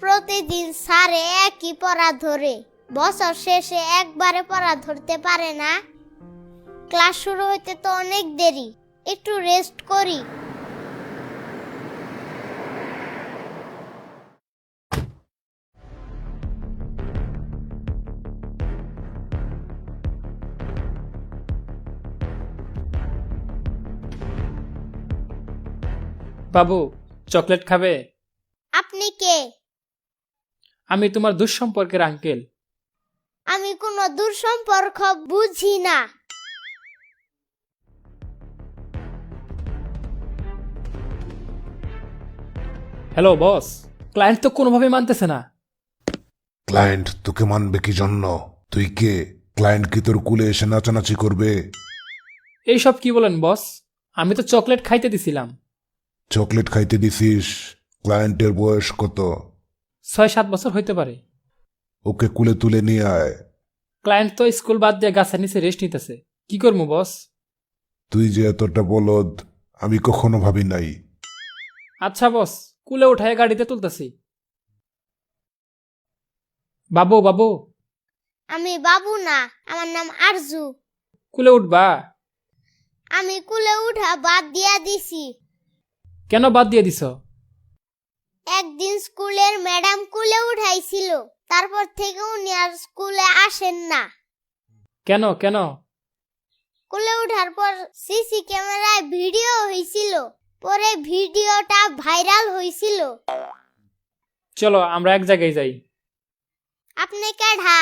প্রতিদিন স্যারে একই পড়া ধরে, বছর শেষে একবারে পড়া ধরতে পারে না। ক্লাস শুরু হইতে তো অনেক দেরি, একটু রেস্ট করি। বাবু, চকলেট খাবে? আপনি কে? আমি তোমার দুঃসম্পর্কের আঙ্কেল। আমি কোনো দূরসম্পর্ক বুঝি না। হ্যালো বস, ক্লায়েন্ট তো কোনোভাবে মানতেছে না। ক্লায়েন্ট তোকে মানবে কি জন্য? তুই কে? ক্লায়েন্ট কি তোর কুলে এসে নাচানাচি করবে? এইসব কি বলেন বস? আমি তো চকলেট খাইতে দিছিলাম। চকলেট খাইতে দিছিস? ক্লায়েন্টের বয়স কত? 6-7 বছর হইতে পারে। ওকে কুলে তুলে নিয়ে আয়। ক্লায়েন্ট তো স্কুল বাদ দিয়ে গাছের নিচে রেস্ট নিতেছে, কি করবো বস? তুই যে এতটা বলদ আমি কখনো ভাবি নাই। আচ্ছা বস, কুলে উঠায় গাড়িতে তুলতেছি। বাবু বাবু, আমি বাবু না, আমার নাম আরজু। কুলে উঠবা? আমি কুলে উঠা বাদ দিয়া দিছি। কেন বাদ দিয়ে দিছ? একদিন স্কুলের ম্যাডাম কুলে উঠাইছিল, তারপর থেকে উনি আর স্কুলে আসেন না। কেন কেন? কুলে উঠার পর সিসি ক্যামেরায় ভিডিও হয়েছিল, পরে ভিডিওটা ভাইরাল হয়েছিল। চলো আমরা এক জায়গায় যাই। আপনি কেডা?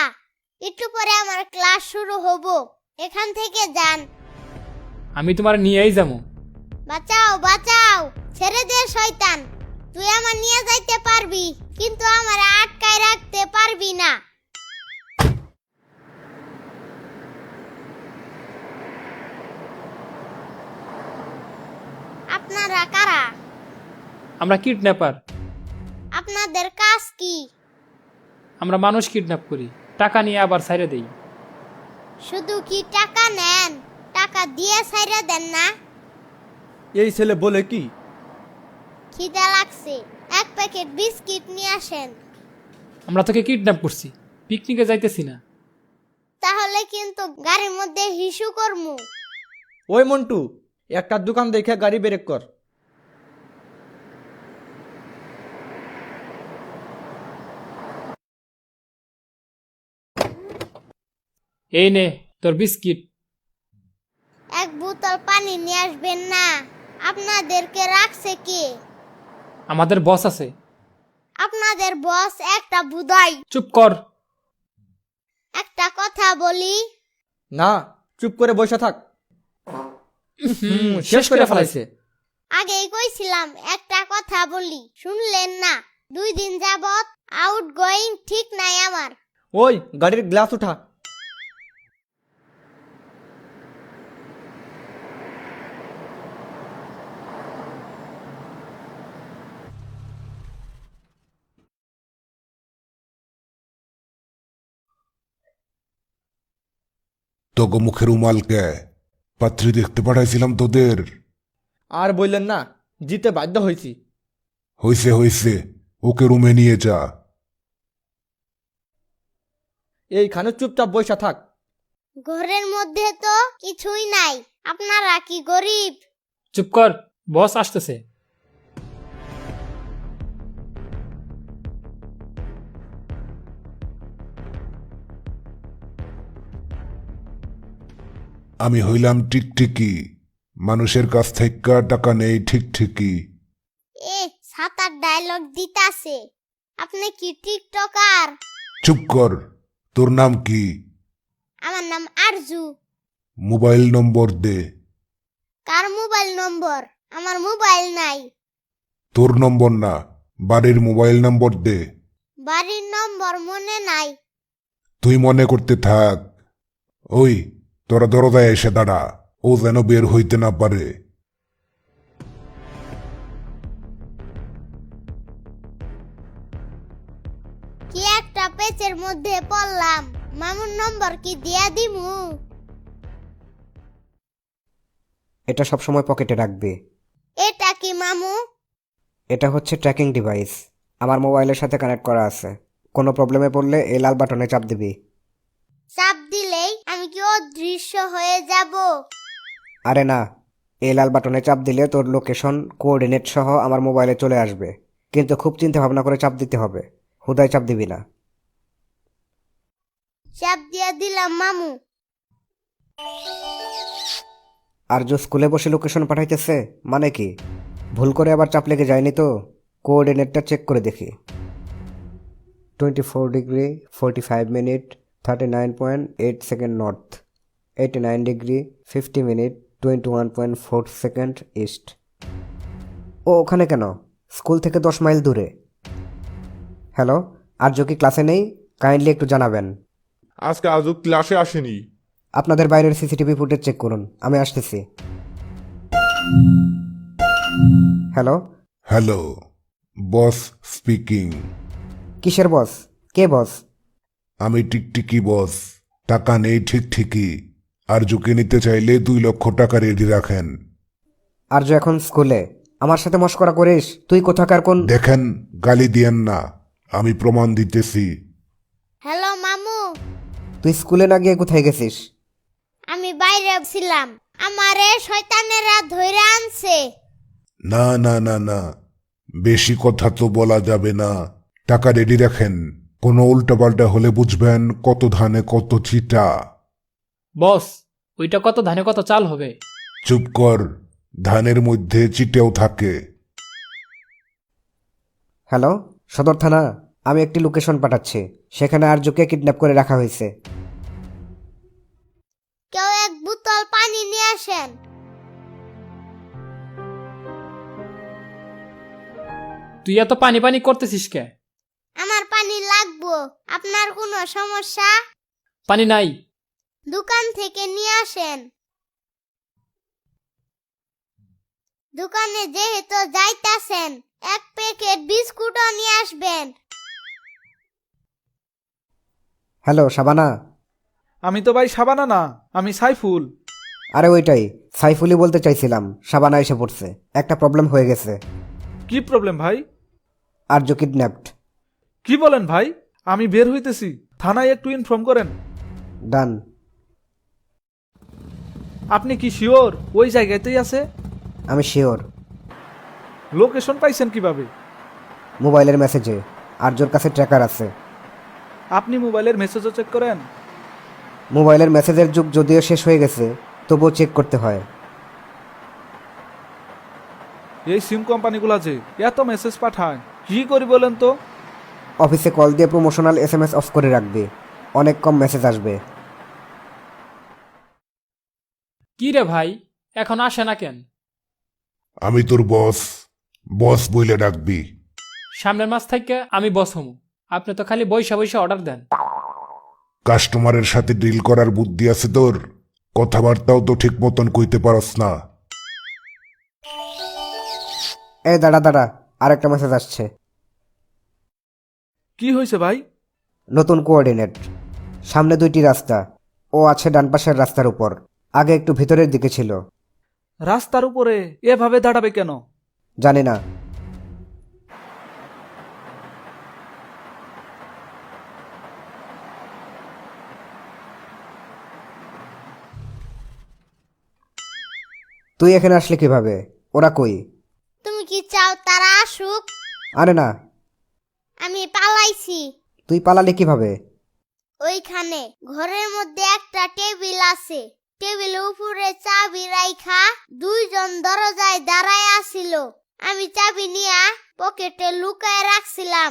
একটু পরে আমার ক্লাস শুরু হব, এখান থেকে যান। আমি তোমার নিয়েই যাবো। বাঁচাও বাঁচাও, ছেড়ে দে শয়তান। তুই আমার নিয়ে যাইতে পারবি, কিন্তু আমার আটকায় রাখতে পারবি না। আপনারা কারা? আমরা কিডন্যাপার। আপনাদের কাজ কি? আমরা মানুষ কিডন্যাপ করি, টাকা নিয়ে আবার ছাইরে দেই। শুধু কি টাকা নেন? টাকা দিয়ে ছাইরা দেন না? এই ছেলে বলে কি? খিদা লাগছে, এক প্যাকেট বিস্কিট নিয়ে আসেন। আমরা তোকে কিডন্যাপ করছি, পিকনিকে যাইতেছি না। তাহলে কিন্তু গাড়ির মধ্যে হিসু করমু। ওই মন্টু, একটা দোকান দেখে গাড়ি ব্রেক কর। এই নে তোর বিস্কিট। এক বোতল পানি নিয়ে আসবেন না? আপনাদেরকে রাখছে কে? আমাদের বস আছে। আপনাদের বস একটা বুদাই। চুপ কর। একটা কথা বলি, না, চুপ করে বসে থাক। শেষ করে ফেলাইছে। আগেই কইছিলাম একটা কথা বলি, শুনলেন না? 2 দিন যাবত আউট গোয়িং ঠিক নাই আমার। ওই গাড়ির গ্লাস উঠা। তোকে মুখের উমাল কে? পাত্রী দেখতে পাঠাইছিলাম তোদের। আর বললেন না, জিতে বাধ্য হয়েছি। হইছে হইছে, ওকে রুমে নিয়ে যা। এইখানে চুপচাপ বসে থাক। ঘরের মধ্যে তো কিছুই নাই, আপনারা কি গরিব? চুপ কর, বস আসতেছে। আমি হইলাম টিকটিকি, মানুষের কাছ থেকে টাকা নেই ঠিক ঠিকই। এ সাতার ডায়লগ দিতাছে। আপনি কি টিকটকার? চুপ কর, তোর নাম কি? আমার নাম আরজু। মোবাইল নম্বর দে। কার মোবাইল নম্বর? আমার মোবাইল নাই। তোর নম্বর না, বাড়ির মোবাইল নম্বর দে। বাড়ির নম্বর মনে নাই। তুই মনে করতে থাক। ওই তোরা দরজায় এসে দাঁড়া, ও যেন বের হইতে না পারে। কি একটা পেচের মধ্যে পড়লাম। মামুর নম্বর কি দিয়া দিমু? এটা সবসময় পকেটে রাখবে। এটা কি মামু? এটা হচ্ছে ট্র্যাকিং ডিভাইস। আমার মোবাইলের সাথে কানেক্ট করা আছে। কোনো প্রবলেমে পড়লে এই লাল বাটনে চাপ দিবি। চাপ দিলেই আমি কি অদৃশ্য হয়ে যাব? আরে না, এই লাল বাটনে চাপ দিলে তোর লোকেশন কোঅর্ডিনেট সহ আমার মোবাইলে চলে আসবে, কিন্তু খুব চিন্তা ভাবনা করে চাপ দিতে হবে, হুদায় চাপ দিবি না। চাপ দিয়া দিলাম মামু। আর যে স্কুলে বসে লোকেশন পাঠাইতেছে মানে কি? ভুল করে আবার চাপ লেগে যায়নি তো? কোঅর্ডিনেটটা চেক করে দেখি। 24 degree 45 minute 39.8 second north, 89 degree 50 minute 21.4 second east. ও ওখানে কেন? স্কুল থেকে 10 মাইল দূরে। হ্যালো, আর্য কি ক্লাসে নেই? কাইন্ডলি একটু জানাবেন। আজকে আজও ক্লাসে আসেনি। আপনাদের বাইরের সিসিটিভি ফুটেজ চেক করুন, আমি আসতেছি। হ্যালো, হ্যালো, বস স্পিকিং। কিসের বস? কে বস? আমি টিকটিকি বস। টাকা নেই ঠিক ঠিকই। আরজুকে নিতে চাইলে 2 লক্ষ টাকা রেডি রাখেন। আর্য এখন স্কুলে। আমার সাথে মশকরা করিস? তুই কোথাকার কোন? দেখেন, গালি দিয়েন না, আমি প্রমাণ দিতেছি। হ্যালো মামু, তুই স্কুলে না গিয়ে কোথায় গেছিস? আমি বাইরে ছিলাম, আমারে শয়তানেরা ধইরা আনছে। না না না না, বেশি কথা তো বলা যাবে না। টাকা রেডি রাখেন, কোনো উল্টাপাল্টা হলে বুঝবেন কত ধানে কত চিটা। বস, ওইটা কত ধানে কত চাল হবে? চুপ কর, ধানের মধ্যে চিটেও থাকে। হ্যালো, সদর থানা। আমি একটি লোকেশন পাঠাচ্ছি, সেখানে আর্যকে কিডন্যাপ করে রাখা হয়েছে। কেউ এক বোতল পানি নিয়ে আসেন। তুই এত পানি পানি করতেছিস কে? আমার পানি লাগবো। আপনার কোনো সমস্যা? পানি নাই। দোকান থেকে নিয়ে আসেন। দোকানে যেহেতু যাইতাছেন, 1 প্যাকেট বিস্কুটও নিয়ে আসবেন। হ্যালো, শাবানা। আমি তো ভাই সাবানা না, আমি সাইফুল। আরে ওইটাই, সাইফুলি বলতে চাইছিলাম। শাবানা এসে পড়ছে, একটা প্রবলেম হয়ে গেছে। কি প্রবলেম ভাই? আর্য কিডন্যাপড। কি বলেন ভাই? আমি বের হইতেছি, থানায় একটু ইনফর্ম করেন। ডান। আপনি কি শিওর ওই জায়গাতেই আছে? আমি শিওর। লোকেশন পাইছেন কিভাবে? মোবাইলের মেসেজে। আর্যর কাছে ট্র্যাকার আছে। আপনি মোবাইলের মেসেজও চেক করেন? মোবাইলের মেসেজের যুগ যদিও শেষ হয়ে গেছে, তবুও চেক করতে হয়। এই সিম কোম্পানিগুলো যে এত মেসেজ পাঠায়, কি করি বলেন তো? অফিসে কল দিয়ে প্রমোশনাল SMS অফ করে রাখবে, অনেক কম মেসেজ আসবে। কি রে ভাই, এখন আসে না কেন? আমি তোর বস, বস বইলে ডাকবি। সামনের মাস থেকে আমি বস হমু। আপনি তো খালি বইসা বইসা অর্ডার দেন। কাস্টমারের সাথে ডিল করার বুদ্ধি আছে তোর? কথাবার্তাও তো ঠিক মতন কইতে পারস না। এই দাঁড়া দাঁড়া, আরেকটা মেসেজ আসছে। কি হয়েছে ভাই? নতুন কোঅর্ডিনেট। সামনে 2টি রাস্তা, ও আছে ডান পাশের রাস্তার উপর, আগে একটু ভিতরের দিকে ছিল। রাস্তার উপরে এভাবে দাঁড়াবে কেন? জানি না। তুই এখানে আসলে কিভাবে? ওরা কই? তুমি কি চাও তারা আসুক? আরে না। আমি পালাইছি। তুই পালালি কিভাবে? ওইখানে ঘরের মধ্যে একটা টেবিল আছে। টেবিলের উপরে চাবি রাইখা 2 জন দরজায় দাঁড়ায় আছিল। আমি চাবি নিয়া পকেটে লুকায় রাখছিলাম।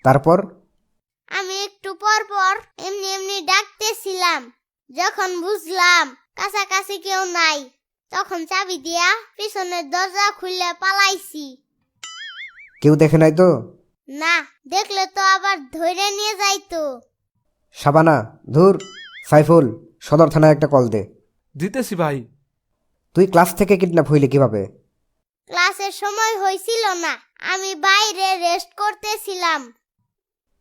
তারপর? আমি একটু পর পর এমনি এমনি ডাকতেছিলাম। যখন বুঝলাম কাছাকাছি কেউ নাই, তখন চাবি দিয়া পিছনের দরজা খুলে পালাইছি। কেউ দেখে নাই তো? না, দেখলে তো আবার ধরে নিয়ে যাইতো। শাবানা, ধুর। সাইফুল, সদর থানায় একটা কল দে। দিতেছি ভাই। তুই ক্লাস থেকে কিডন্যাপ হইলি কিভাবে? ক্লাসের সময় হয়েছিল না, আমি বাইরে রেস্ট করতেছিলাম।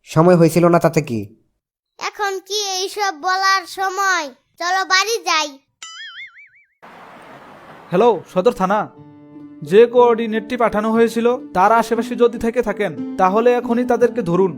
সময় হয়েছিল না তাতে কি? এখন কি এইসব বলার সময়? চলো বাড়ি যাই। হ্যালো, সদর থানা। যে কোঅর্ডিনেটটি পাঠানো হয়েছিল তার আশেপাশে যদি থেকে থাকেন তাহলে এখনই তাদেরকে ধরুন।